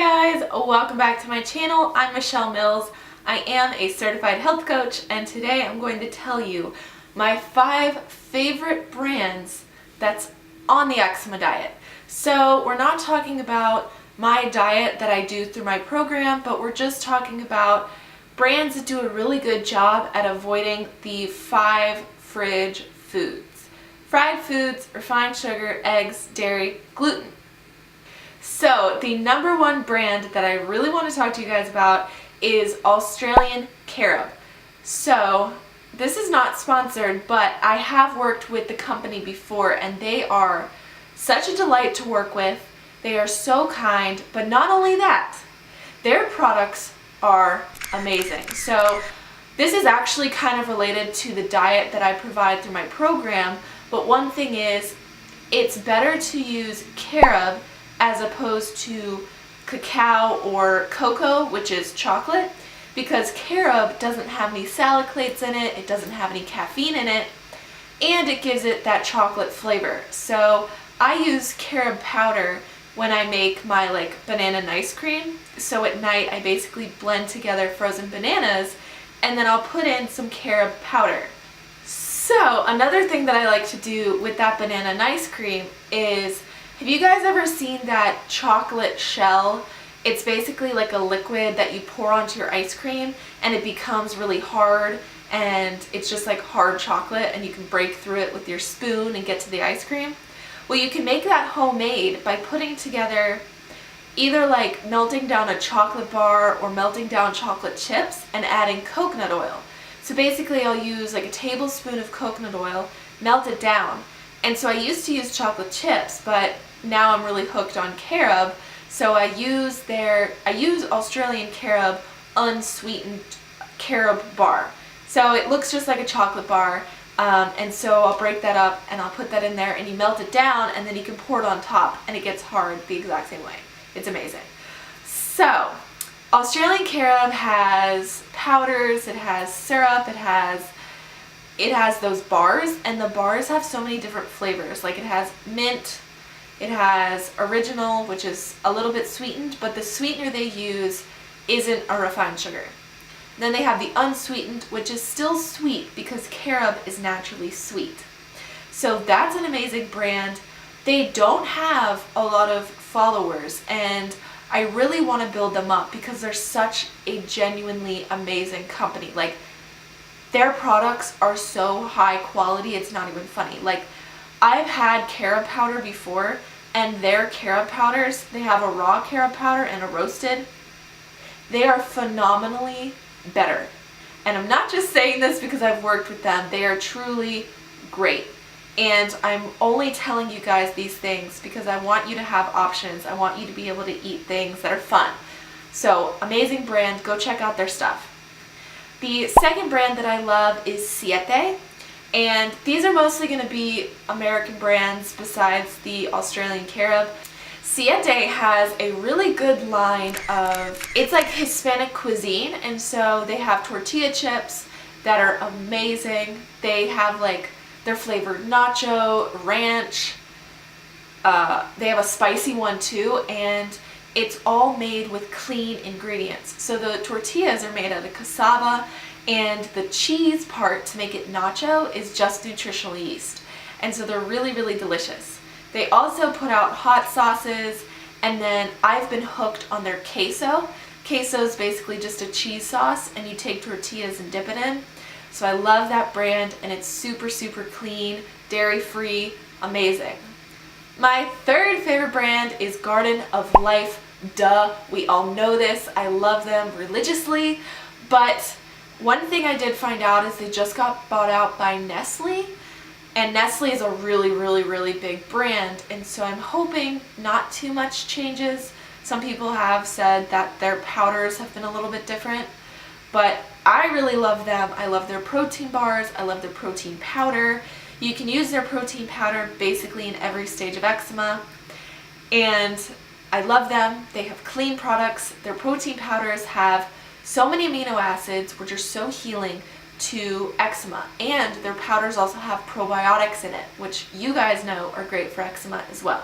guys, welcome back to my channel. I'm Michelle Mills. I am a certified health coach, and today I'm going to tell you my 5 favorite brands that's on the eczema diet. So we're not talking about my diet that I do through my program, but we're just talking about brands that do a really good job at avoiding the 5 fridge foods: fried foods, refined sugar, eggs, dairy, gluten. So the number 1 brand that I really want to talk to you guys about is Australian CAROB. So this is not sponsored, but I have worked with the company before, and they are such a delight to work with. They are so kind, but not only that, their products are amazing. So this is actually kind of related to the diet that I provide through my program, but one thing is, it's better to use CAROB as opposed to cacao or cocoa, which is chocolate, because CAROB doesn't have any salicylates in it, it doesn't have any caffeine in it, and it gives it that chocolate flavor. So I use CAROB powder when I make my banana ice cream. So at night I basically blend together frozen bananas and then I'll put in some CAROB powder. So another thing that I like to do with that banana ice cream is, have you guys ever seen that chocolate shell? It's basically like a liquid that you pour onto your ice cream and it becomes really hard, and it's just like hard chocolate, and you can break through it with your spoon and get to the ice cream. Well, you can make that homemade by putting together either melting down a chocolate bar or melting down chocolate chips and adding coconut oil. So basically I'll use a tablespoon of coconut oil, melt it down. And so I used to use chocolate chips, but now I'm really hooked on CAROB. So I use Australian CAROB unsweetened CAROB bar. So it looks just like a chocolate bar. And so I'll break that up and I'll put that in there, and you melt it down and then you can pour it on top and it gets hard the exact same way. It's amazing. So Australian CAROB has powders, it has syrup, it has those bars, and the bars have so many different flavors. It has mint, it has original, which is a little bit sweetened, but the sweetener they use isn't a refined sugar. Then they have the unsweetened, which is still sweet because CAROB is naturally sweet. So that's an amazing brand. They don't have a lot of followers, and I really want to build them up because they're such a genuinely amazing company. Their products are so high quality, it's not even funny. I've had CAROB powder before, and their CAROB powders, they have a raw CAROB powder and a roasted. They are phenomenally better. And I'm not just saying this because I've worked with them. They are truly great. And I'm only telling you guys these things because I want you to have options. I want you to be able to eat things that are fun. So amazing brand, go check out their stuff. The second brand that I love is SIETE, and these are mostly going to be American brands besides the Australian CAROB. SIETE has a really good line of, it's like Hispanic cuisine, and so they have tortilla chips that are amazing. They have their flavored nacho, ranch, they have a spicy one too, and it's all made with clean ingredients. So the tortillas are made out of cassava, and the cheese part to make it nacho is just nutritional yeast. And so they're really, really delicious. They also put out hot sauces, and then I've been hooked on their queso. Queso is basically just a cheese sauce, and you take tortillas and dip it in. So I love that brand, and it's super, super clean, dairy-free, amazing. My third favorite brand is Garden of Life. Duh, we all know this. I love them religiously, but one thing I did find out is they just got bought out by Nestle, and Nestle is a really, really, really big brand, and so I'm hoping not too much changes. Some people have said that their powders have been a little bit different, but I really love them. I love their protein bars. I love their protein powder. You can use their protein powder basically in every stage of eczema, and I love them. They have clean products. Their protein powders have so many amino acids, which are so healing to eczema, and their powders also have probiotics in it, which you guys know are great for eczema as well.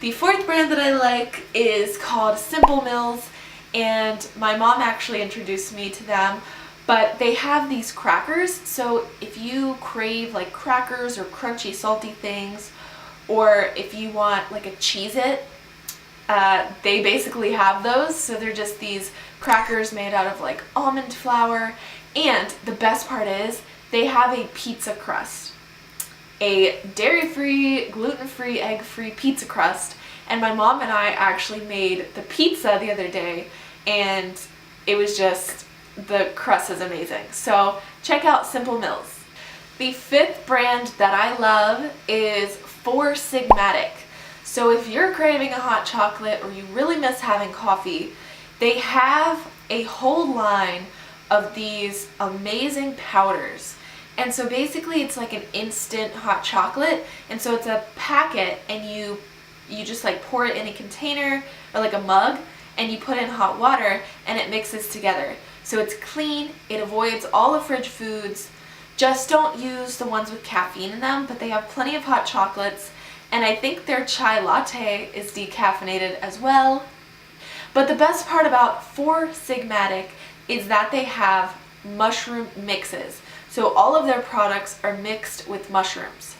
The fourth brand that I like is called Simple Mills, and my mom actually introduced me to them, but they have these crackers. So if you crave like crackers or crunchy salty things, or if you want like a Cheez-It, they basically have those. So they're just these crackers made out of like almond flour, and the best part is they have a pizza crust, a dairy-free, gluten-free, egg-free pizza crust. And my mom and I actually made the pizza the other day, and it was just, the crust is amazing. So check out Simple Mills. The fifth brand that I love is SIGMATIC. So if you're craving a hot chocolate or you really miss having coffee, they have a whole line of these amazing powders. And so basically it's like an instant hot chocolate, and so it's a packet, and you just like pour it in a container or like a mug, and you put in hot water and it mixes together. So it's clean, it avoids all the fridge foods. Just don't use the ones with caffeine in them, but they have plenty of hot chocolates, and I think their chai latte is decaffeinated as well. But the best part about SIGMATIC is that they have mushroom mixes. So all of their products are mixed with mushrooms.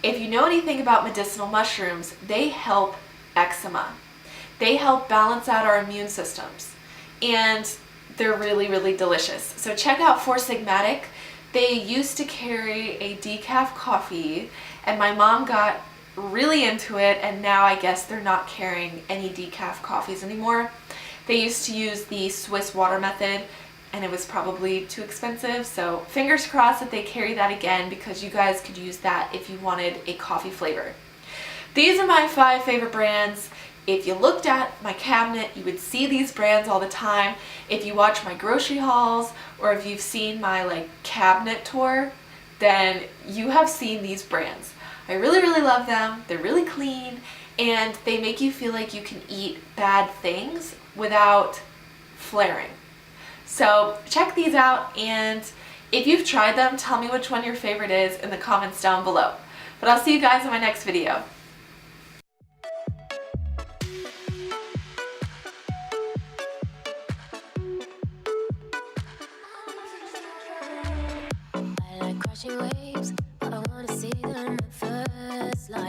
If you know anything about medicinal mushrooms, they help eczema. They help balance out our immune systems, and they're really, really delicious. So check out SIGMATIC. They used to carry a decaf coffee, and my mom got really into it, and now I guess they're not carrying any decaf coffees anymore. They used to use the Swiss water method, and it was probably too expensive, so fingers crossed that they carry that again, because you guys could use that if you wanted a coffee flavor. These are my 5 favorite brands. If you looked at my cabinet, you would see these brands all the time. If you watch my grocery hauls, or if you've seen my like cabinet tour, then you have seen these brands. I really, really love them. They're really clean, and they make you feel like you can eat bad things without flaring. So check these out, and if you've tried them, tell me which one your favorite is in the comments down below. But I'll see you guys in my next video. Crashing waves, but I wanna see them at first light.